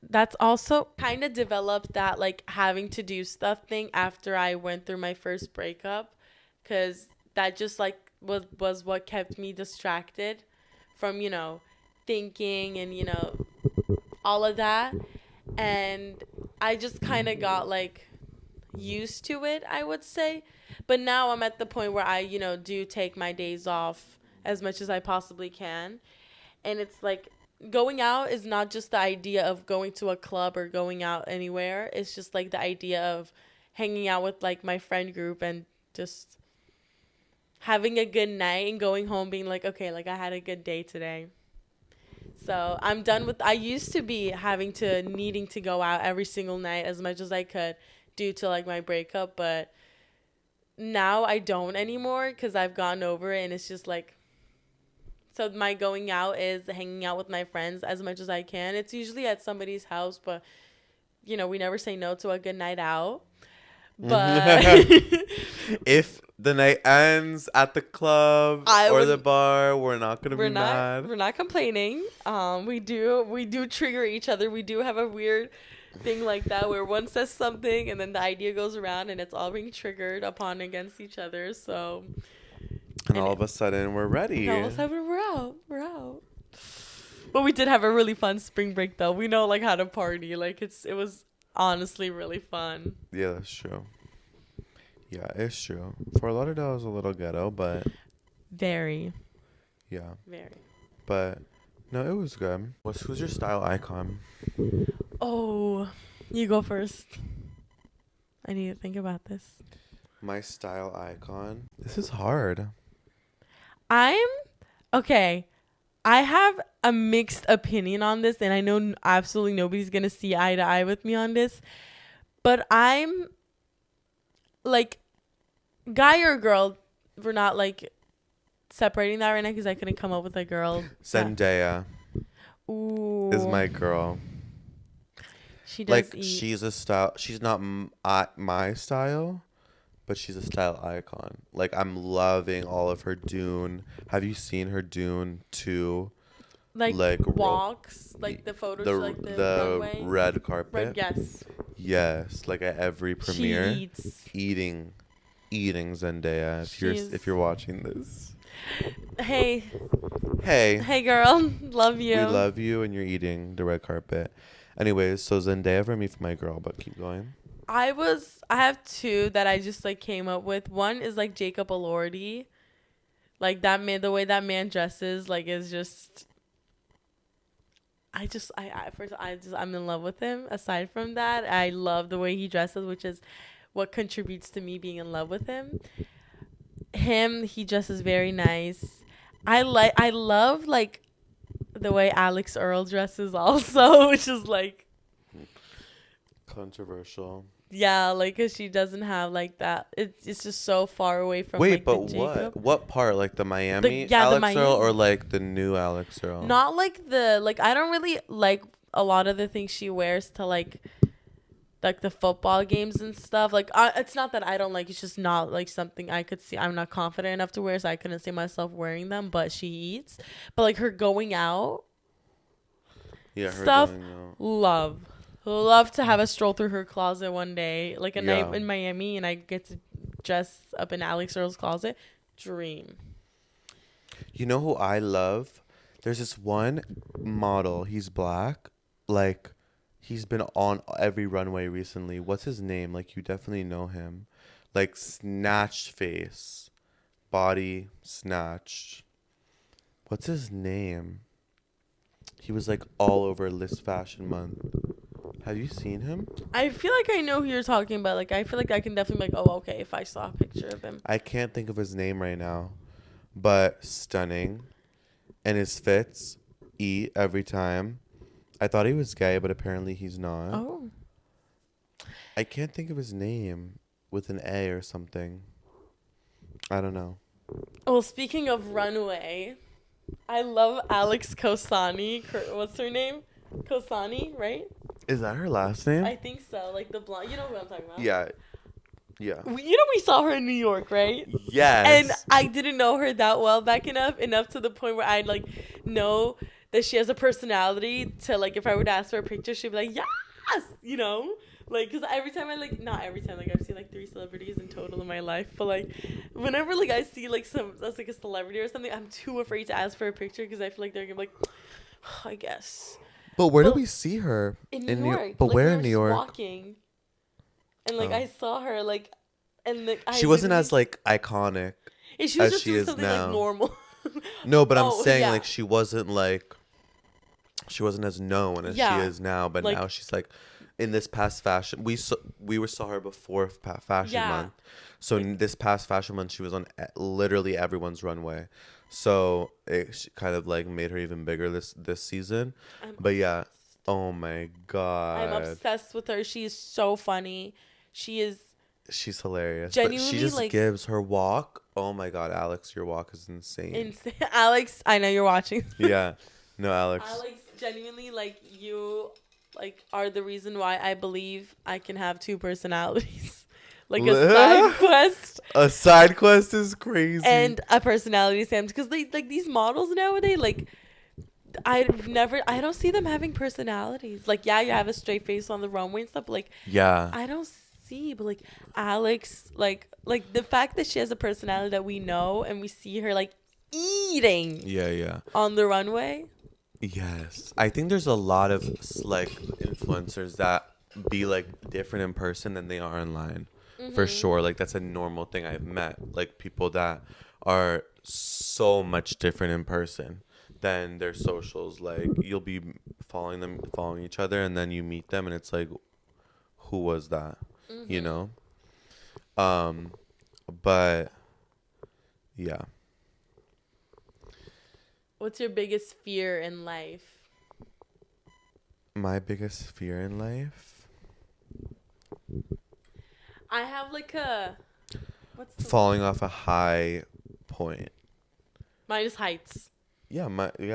that's also kind of developed that, like, having to do stuff thing after I went through my first breakup, because that just, like, was what kept me distracted from, thinking and, all of that. And I just kind of got, like, used to it, I would say. But now I'm at the point where I, do take my days off as much as I possibly can. And it's like, going out is not just the idea of going to a club or going out anywhere. It's just, like, the idea of hanging out with, like, my friend group and just having a good night and going home being like, okay, like, I had a good day today. So I'm done with, I used to be needing to go out every single night as much as I could due to, like, my breakup. But now I don't anymore because I've gotten over it, and it's just, like, so my going out is hanging out with my friends as much as I can. It's usually at somebody's house, but, we never say no to a good night out. But if the night ends at the club or the bar, we're not going to be mad. We're not complaining. We do trigger each other. We do have a weird thing like that where one says something and then the idea goes around and it's all being triggered upon against each other. So... And all of a sudden, we're ready. All of a sudden, we're out. But we did have a really fun spring break, though. We know, like, how to party. Like, it was honestly really fun. Yeah, that's true. Yeah, it's true. Fort Lauderdale is a little ghetto, but... Very. Yeah. Very. But, no, it was good. Who's your style icon? Oh, you go first. I need to think about this. My style icon? This is hard. Okay. I have a mixed opinion on this, and I know absolutely nobody's going to see eye to eye with me on this. But I'm, like, guy or girl, we're not, like, separating that right now because I couldn't come up with a girl. Zendaya. Ooh. Is my girl. She does eat. She's a style. She's not my style. But she's a style icon. Like, I'm loving all of her Dune. Have you seen her Dune 2? Like walks? Like the photos, the runway? Red carpet? Yes. Yes. Like, at every premiere. She eats. Eating Zendaya. If you're watching this. Hey. Hey, girl. Love you. We love you, and you're eating the red carpet. Anyways, so Zendaya for me, for my girl, but keep going. I have two that I just, like, came up with. One is, like, Jacob Elordi. Like, that man, the way that man dresses, like, is just, I'm in love with him. Aside from that, I love the way he dresses, which is what contributes to me being in love with him. He dresses very nice. I love, like, the way Alex Earl dresses also, which is, like, Controversial. Yeah, like, cause she doesn't have like that. It's just so far away from Wait, like but the Jacob. what part? Like the Miami The Alex Earl or Miami. like the new Alex Earl? Not like the like I don't really like a lot of the things she wears to like the football games and stuff. Like it's not that I don't like. It's just not like something I could see. I'm not confident enough to wear, so I couldn't see myself wearing them. But she eats. But like her going out Yeah, her stuff, going out. love to have a stroll through her closet one day, like a Yeah. night in Miami, and I get to dress up in Alex Earl's closet. Dream. You know who I love? There's this one model. He's black. Like, he's been on every runway recently. What's his name? Like, you definitely know him. Like, snatched face. Body snatched. What's his name? He was, like, all over List Fashion Month. Have you seen him? I feel like I know who you're talking about. Like, I feel like I can definitely be like, oh, okay, if I saw a picture of him. I can't think of his name right now. But stunning. And his fits eat every time. I thought he was gay, but apparently he's not. Oh. I can't think of his name with an A or something. I don't know. Well, speaking of runway, I love Alex Kosani. What's her name? Kosani, right? Is that her last name? I think so. Like the blonde. You know who I'm talking about. Yeah. Yeah. We saw her in New York, right? Yes. And I didn't know her that well back enough to the point where I'd like know that she has a personality to like if I would ask for a picture, she'd be like, yes, you know, like because every time not every time, like I've seen like 3 celebrities in total in my life, but like whenever like I see like that's like a celebrity or something, I'm too afraid to ask for a picture because I feel like they're gonna be like, I guess. But where did we see her? In New York. But like, where we in New York? Walking. And like I saw her like, and like she wasn't as like iconic she was as just she doing is something now. like normal. No, but I'm saying yeah. like she wasn't as known as she is now. But like, now she's like in this past fashion. We saw her before Fashion Month. So in this past Fashion Month, she was on literally everyone's runway. So it kind of like made her even bigger this season. But yeah, oh my God, I'm obsessed with her. She is so funny. She's hilarious. Genuinely, but she just like, gives her walk. Oh my God, Alex, your walk is insane. Alex, I know you're watching. Yeah, no, Alex. Alex, genuinely, like you, like are the reason why I believe I can have 2 personalities. Like a side quest. A side quest is crazy. And a personality Sam, because like these models nowadays, like I don't see them having personalities. Like yeah, you have a straight face on the runway and stuff, but like yeah, I don't see. But like Alex, like the fact that she has a personality that we know and we see her like eating. Yeah. On the runway. Yes, I think there's a lot of like influencers that be like different in person than they are online. For sure, like that's a normal thing. I've met like people that are so much different in person than their socials. Like you'll be following each other, and then you meet them, and it's like, who was that? You know. But yeah. What's your biggest fear in life? My biggest fear in life. I have like falling off a high point. Mine is heights. Yeah,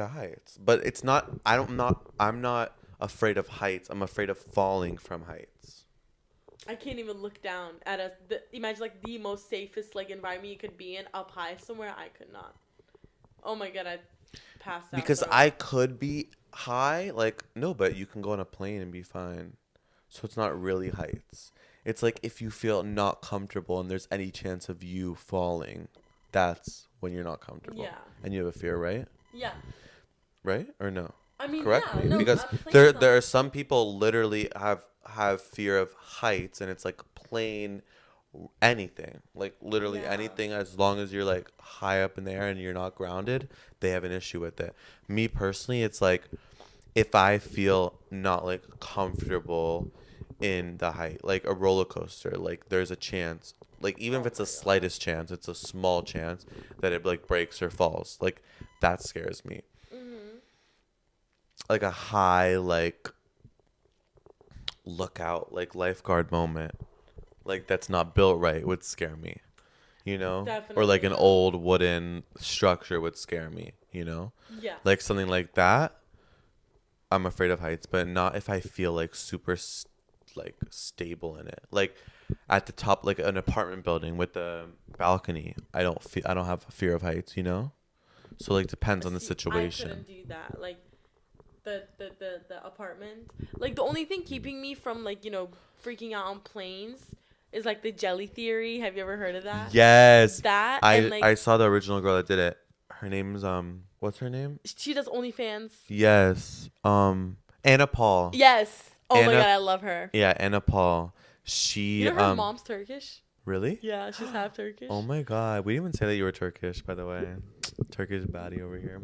heights. But it's not. I'm not afraid of heights. I'm afraid of falling from heights. I can't even look down at imagine like the most safest like environment you could be in up high somewhere. I could not. Oh my God, I'd pass out. Because I could be high. Like no, but you can go on a plane and be fine. So it's not really heights. It's like if you feel not comfortable and there's any chance of you falling, that's when you're not comfortable. Yeah. And you have a fear, right? Yeah. Right or no? I mean, correct yeah, me, no, because there are some people literally have fear of heights, and it's like plain anything, like literally anything. As long as you're like high up in the air and you're not grounded, they have an issue with it. Me personally, it's like if I feel not like comfortable in the height, like a roller coaster, like there's a chance, like even if it's the slightest chance, it's a small chance that it like breaks or falls, like that scares me. Like a high, like lookout, like lifeguard moment, like that's not built right would scare me, you know? Definitely Or like an not. old wooden structure would scare me, you know? Yeah. Like something like that. I'm afraid of heights, but not if I feel like super like stable in it. Like at the top, like an apartment building with the balcony. I don't have a fear of heights, you know? So like depends on the See, situation. I couldn't do that. Like the apartment. Like the only thing keeping me from like, freaking out on planes is like the jelly theory. Have you ever heard of that? Yes. That I and like I saw the original girl that did it. Her name's what's her name? she does OnlyFans. Yes. Anna Paul. Yes. Oh my Anna, god, I love her. yeah, Anna Paul. She You know her mom's Turkish? really? Yeah, she's half Turkish. Oh my god. We didn't even say that you were Turkish, by the way. Turkish baddie over here.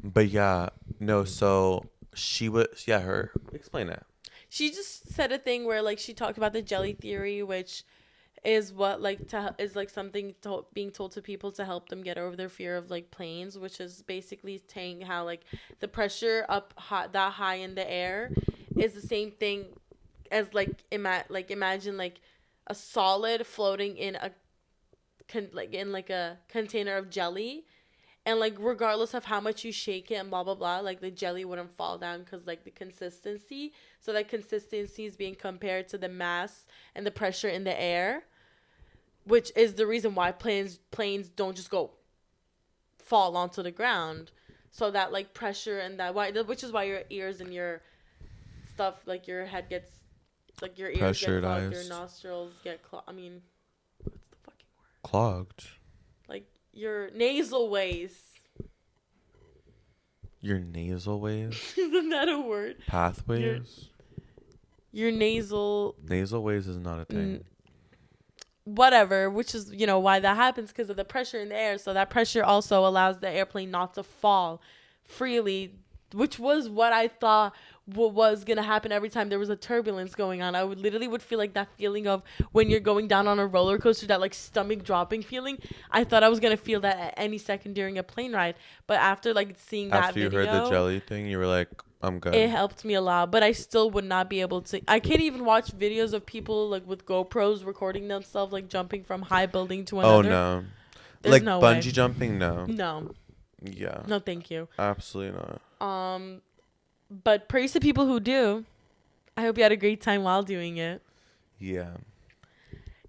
But yeah, no, so she was her explain it. She just said a thing where like she talked about the jelly theory, which is what like is like something being told to people to help them get over their fear of like planes, which is basically saying how like the pressure up that high in the air is the same thing as like imagine like a solid floating in a container of jelly, and like regardless of how much you shake it and blah blah blah, like the jelly wouldn't fall down because like the consistency. So that consistency is being compared to the mass and the pressure in the air, which is the reason why planes don't just go fall onto the ground. So that like pressure and which is why your ears and your stuff, like your head gets, like your ears get clogged, your nostrils get clogged. I mean, what's the fucking word? Clogged. Like your nasal ways. Your nasal ways? Isn't that a word? Pathways? Your nasal ways is not a thing. Whatever, which is, why that happens, because of the pressure in the air. So that pressure also allows the airplane not to fall freely, which was what I thought was going to happen every time there was a turbulence going on. I would feel like that feeling of when you're going down on a roller coaster, that like stomach dropping feeling. I thought I was going to feel that at any second during a plane ride. But after like seeing that video, after you heard the jelly thing, you were like, I'm good. It helped me a lot, but I still would not be able to. I can't even watch videos of people like with GoPros recording themselves like jumping from high building to another. Oh no. There's like no bungee way. Jumping, no. No. Yeah. No, thank you. Absolutely not. But praise to people who do. I hope you had a great time while doing it. Yeah.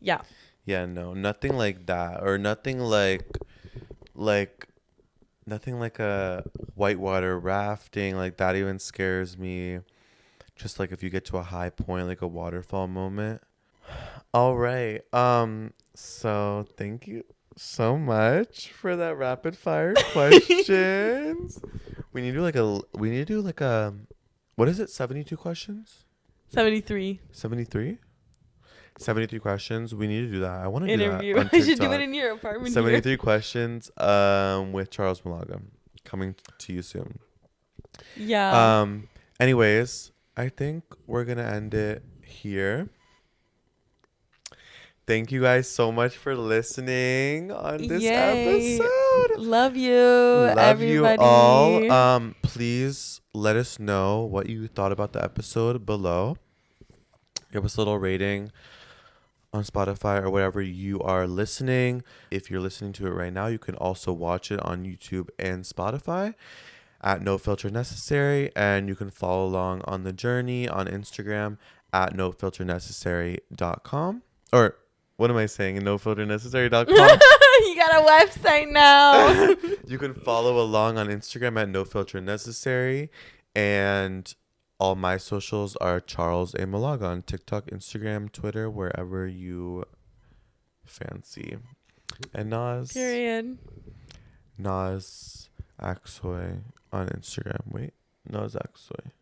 Yeah. Yeah, no. Nothing like that. Or nothing like nothing like a whitewater rafting. Like that even scares me. Just like if you get to a high point, like a waterfall moment. All right. So thank you so much for that rapid fire questions. We need to do like a what is it? 72 questions? 73. 73? 73 questions. We need to do that. I want to do that. Interview. I should do it in your apartment. 73 here. questions with Charles Malaga. Coming to you soon. Yeah. Anyways, I think we're going to end it here. Thank you guys so much for listening on this episode. Love you, everybody. you all. Please let us know what you thought about the episode below. Give us a little rating on Spotify or wherever you are listening. If you're listening to it right now, you can also watch it on YouTube and Spotify at nofilternecessary, and you can follow along on the journey on Instagram at nofilternecessary.com. Or what am I saying? nofilternecessary.com. You got a website now. You can follow along on Instagram at nofilternecessary, and all my socials are Charles A. Malaga on TikTok, Instagram, Twitter, wherever you fancy. And Nas. Period. Nas Aksoy on Instagram. Wait, Nas Aksoy.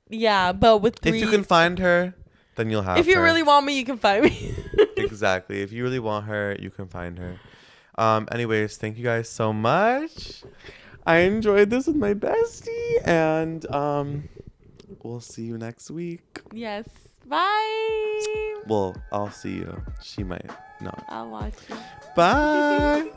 Yeah, but with 3. If you can find her, then you'll have her. If you really want me, you can find me. Exactly. If you really want her, you can find her. Anyways, thank you guys so much. I enjoyed this with my bestie, and we'll see you next week. Yes. Bye. Well, I'll see you. She might not. I'll watch you. Bye.